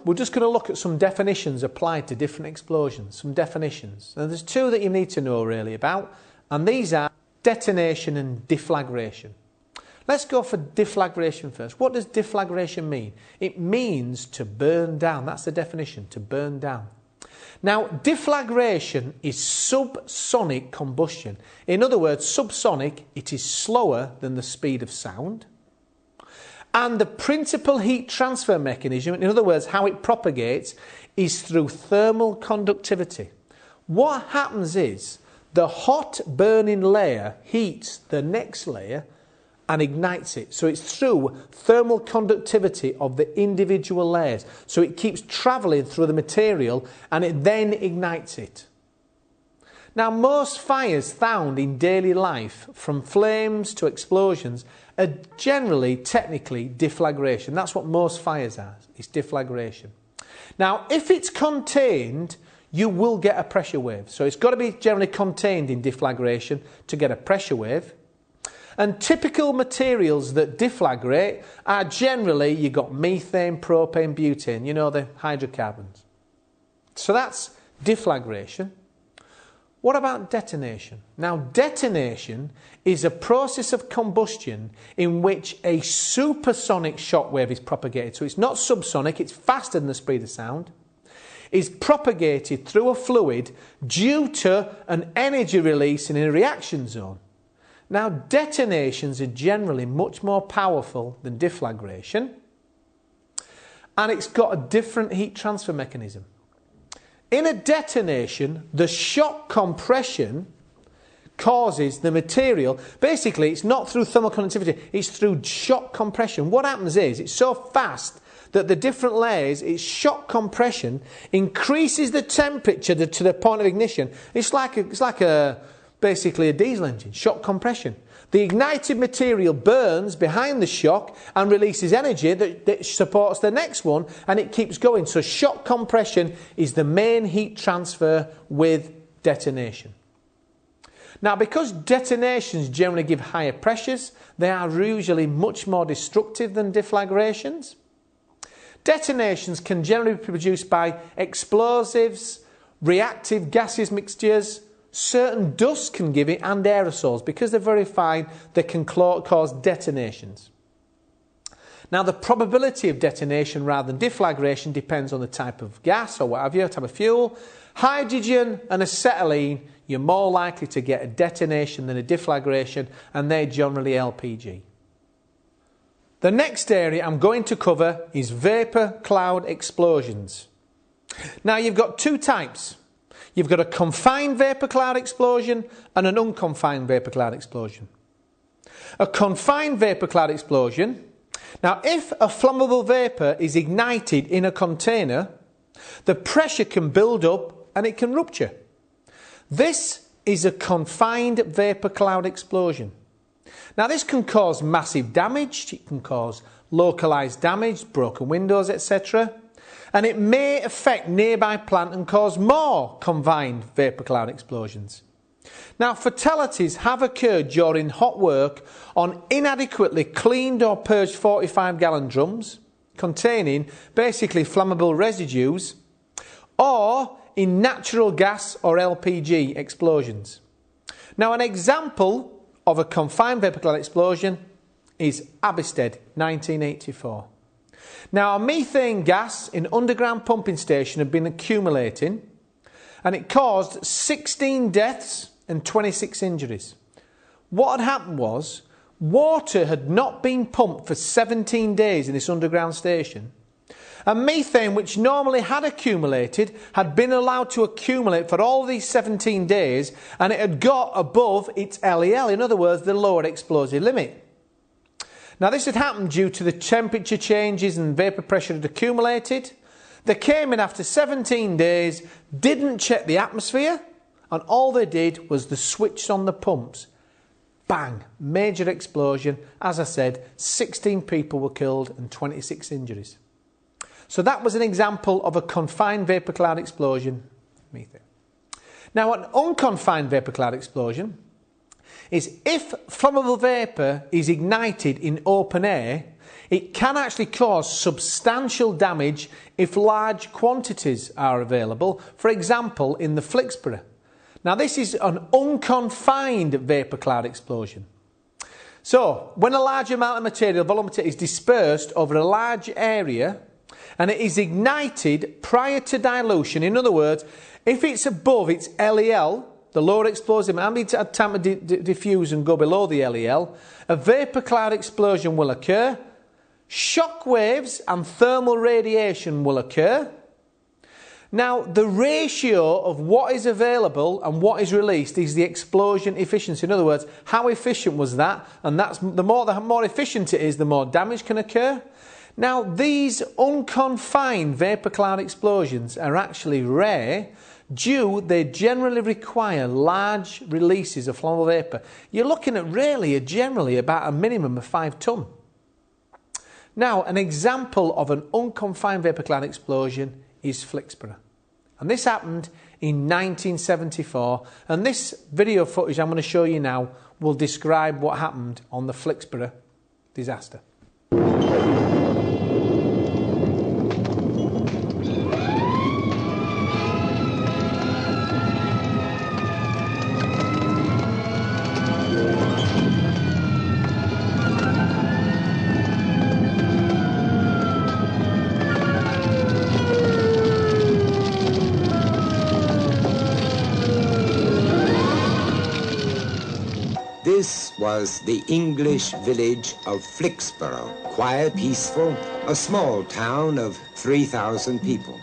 we're just going to look at some definitions applied to different explosions, some definitions. Now, there's two that you need to know really about, and these are detonation and deflagration. Let's go for deflagration first. What does deflagration mean? It means to burn down. That's the definition, to burn down. Now, deflagration is subsonic combustion. In other words, subsonic, it is slower than the speed of sound. And the principal heat transfer mechanism, in other words, how it propagates, is through thermal conductivity. What happens is the hot burning layer heats the next layer and ignites it. So it's through thermal conductivity of the individual layers. So it keeps travelling through the material and it then ignites it. Now, most fires found in daily life, from flames to explosions, are generally, technically, deflagration. That's what most fires are, is deflagration. Now, if it's contained, you will get a pressure wave. So it's got to be generally contained in deflagration to get a pressure wave. And typical materials that deflagrate are generally, you've got methane, propane, butane, you know, the hydrocarbons. So that's deflagration. What about detonation? Now, detonation is a process of combustion in which a supersonic shockwave is propagated. So it's not subsonic, it's faster than the speed of sound. Is propagated through a fluid due to an energy release in a reaction zone. Now, detonations are generally much more powerful than deflagration, and it's got a different heat transfer mechanism. In a detonation, the shock compression causes the material, basically it's not through thermal conductivity, it's through shock compression. What happens is it's so fast that the different layers, its shock compression increases the temperature to the point of ignition. It's like basically a diesel engine, shock compression. The ignited material burns behind the shock and releases energy that supports the next one, and it keeps going. So shock compression is the main heat transfer with detonation. Now, because detonations generally give higher pressures, they are usually much more destructive than deflagrations. Detonations can generally be produced by explosives, reactive gaseous mixtures. Certain dust can give it, and aerosols. Because they're very fine, they can cause detonations. Now, the probability of detonation rather than deflagration depends on the type of gas or whatever, type of fuel. Hydrogen and acetylene, you're more likely to get a detonation than a deflagration, and they're generally LPG. The next area I'm going to cover is vapour cloud explosions. Now, you've got two types. You've got a confined vapour cloud explosion and an unconfined vapour cloud explosion. A confined vapour cloud explosion. Now, if a flammable vapour is ignited in a container, the pressure can build up and it can rupture. This is a confined vapour cloud explosion. Now, this can cause massive damage. It can cause localised damage, broken windows, etc. And it may affect nearby plant and cause more confined vapour cloud explosions. Now, fatalities have occurred during hot work on inadequately cleaned or purged 45-gallon drums containing basically flammable residues, or in natural gas or LPG explosions. Now, an example of a confined vapour cloud explosion is Abisted, 1984. Now, a methane gas in an underground pumping station had been accumulating, and it caused 16 deaths and 26 injuries. What had happened was, water had not been pumped for 17 days in this underground station, and methane, which normally had accumulated, had been allowed to accumulate for all these 17 days, and it had got above its LEL, in other words, the lower explosive limit. Now, this had happened due to the temperature changes and vapour pressure had accumulated. They came in after 17 days, didn't check the atmosphere, and all they did was they switched on the pumps. Bang! Major explosion. As I said, 16 people were killed and 26 injuries. So that was an example of a confined vapour cloud explosion. Methane. Now, an unconfined vapour cloud explosion is if flammable vapour is ignited in open air It can actually cause substantial damage if large quantities are available, for example in the Flixborough. Now this is an unconfined vapour cloud explosion. So when a large amount of material, volume is dispersed over a large area and it is ignited prior to dilution, in other words, if it's above its LEL, the lower explosive amount, it's had time to diffuse and go below the LEL, a vapour cloud explosion will occur, shock waves and thermal radiation will occur. Now, the ratio of what is available and what is released is the explosion efficiency. In other words, how efficient was that? And that's the more efficient it is, the more damage can occur. Now, these unconfined vapour cloud explosions are actually rare. They generally require large releases of flammable vapour. You're looking at generally about a minimum of 5 tonne. Now, an example of an unconfined vapour cloud explosion is Flixborough. And this happened in 1974. And this video footage I'm going to show you now will describe what happened on the Flixborough disaster. This was the English village of Flixborough, quiet, peaceful, a small town of 3,000 people.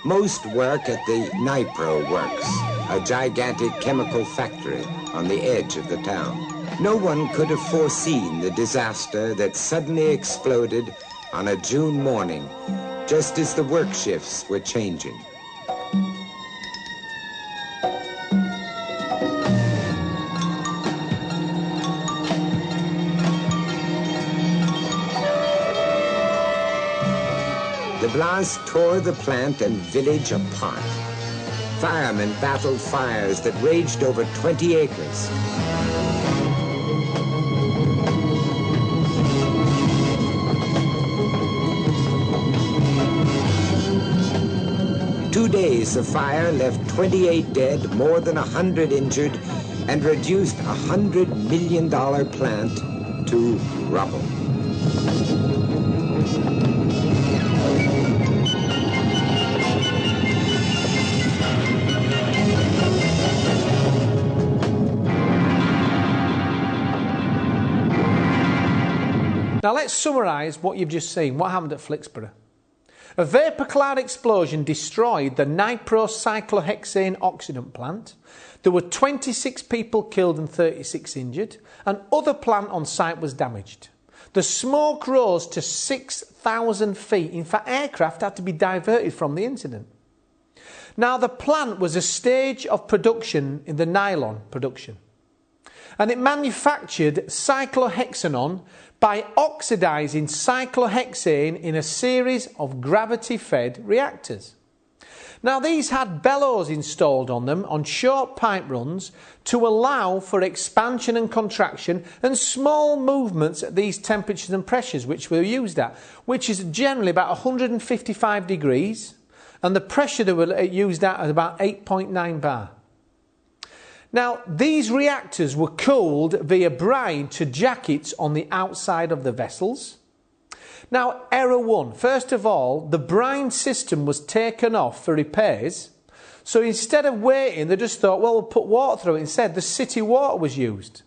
Most work at the Nipro Works, a gigantic chemical factory on the edge of the town. No one could have foreseen the disaster that suddenly exploded on a June morning, just as the work shifts were changing. The blast tore the plant and village apart. Firemen battled fires that raged over 20 acres. Two days of fire left 28 dead, more than 100 injured, and reduced a $100 million plant to rubble. Now let's summarise what you've just seen, what happened at Flixborough. A vapour cloud explosion destroyed the nitrocyclohexane oxidant plant. There were 26 people killed and 36 injured, and other plant on site was damaged. The smoke rose to 6,000 feet. In fact, aircraft had to be diverted from the incident. Now, the plant was a stage of production in the nylon production, and it manufactured cyclohexanone by oxidising cyclohexane in a series of gravity-fed reactors. Now, these had bellows installed on them on short pipe runs to allow for expansion and contraction and small movements at these temperatures and pressures which were used at, which is generally about 155 degrees, and the pressure they were used at is about 8.9 bar. Now, these reactors were cooled via brine to jackets on the outside of the vessels. Now, error one. First of all, the brine system was taken off for repairs. So instead of waiting, they just thought, well, we'll put water through it. Instead, the city water was used.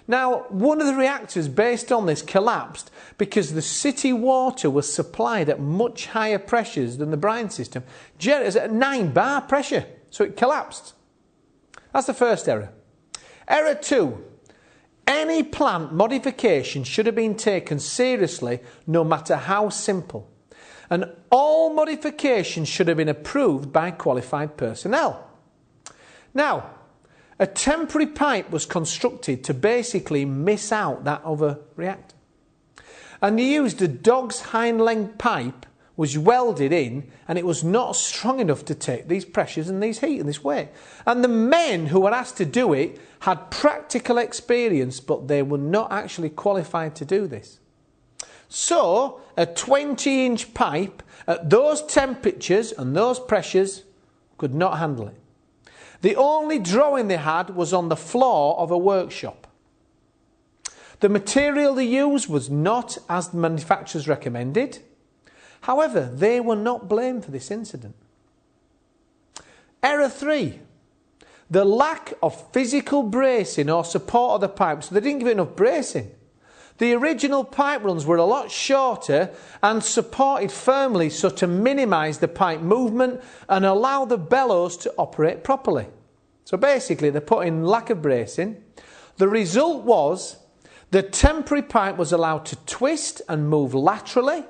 Now, one of the reactors based on this collapsed because the city water was supplied at much higher pressures than the brine system. It was at 9 bar pressure, so it collapsed. That's the first error. Error two. Any plant modification should have been taken seriously, no matter how simple. And all modifications should have been approved by qualified personnel. Now, a temporary pipe was constructed to basically miss out that other reactor. And they used a dog's hind length pipe, was welded in, and it was not strong enough to take these pressures and these heat and this weight. And the men who were asked to do it had practical experience, but they were not actually qualified to do this. So a 20-inch pipe at those temperatures and those pressures could not handle it. The only drawing they had was on the floor of a workshop. The material they used was not as the manufacturers recommended. However, they were not blamed for this incident. Error 3. The lack of physical bracing or support of the pipe, so they didn't give it enough bracing. The original pipe runs were a lot shorter and supported firmly so to minimise the pipe movement and allow the bellows to operate properly. So basically they put in lack of bracing. The result was the temporary pipe was allowed to twist and move laterally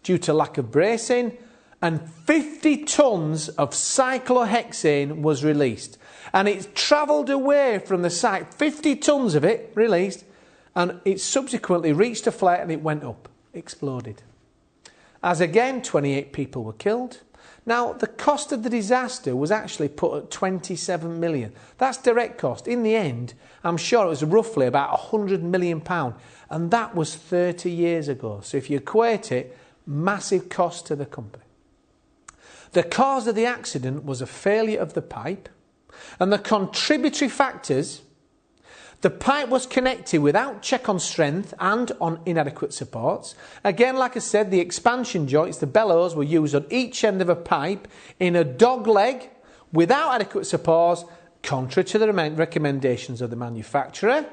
due to lack of bracing, and 50 tonnes of cyclohexane was released. And it travelled away from the site, 50 tonnes of it released, and it subsequently reached a flare and it went up, exploded. As again, 28 people were killed. Now, the cost of the disaster was actually put at 27 million. That's direct cost. In the end, I'm sure it was roughly about £100 million, and that was 30 years ago. So if you equate it, massive cost to the company. The cause of the accident was a failure of the pipe, and the contributory factors: the pipe was connected without check on strength and on inadequate supports. Again, like I said, the expansion joints, the bellows, were used on each end of a pipe in a dog leg without adequate supports, contrary to the recommendations of the manufacturer.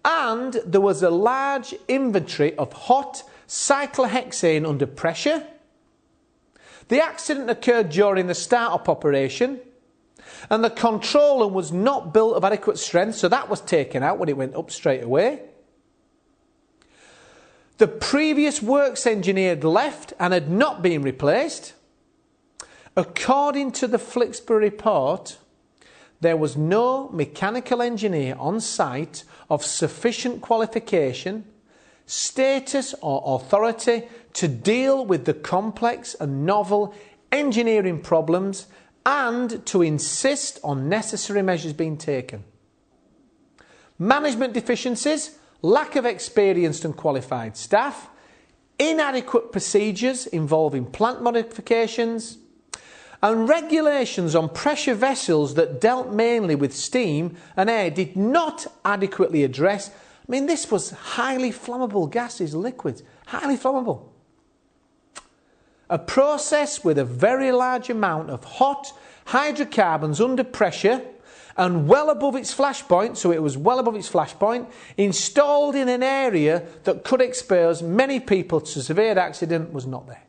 And there was a large inventory of hot cyclohexane under pressure. The accident occurred during the start-up operation, and the control room was not built of adequate strength, so that was taken out when it went up straight away. The previous works engineer had left and had not been replaced. According to the Flixborough report, there was no mechanical engineer on site of sufficient qualification, status or authority to deal with the complex and novel engineering problems and to insist on necessary measures being taken. Management deficiencies, lack of experienced and qualified staff, inadequate procedures involving plant modifications, and regulations on pressure vessels that dealt mainly with steam and air did not adequately address. I mean, this was highly flammable gases, liquids, highly flammable. A process with a very large amount of hot hydrocarbons under pressure and well above its flash point, so it was well above its flash point, installed in an area that could expose many people to severe accident, was not there.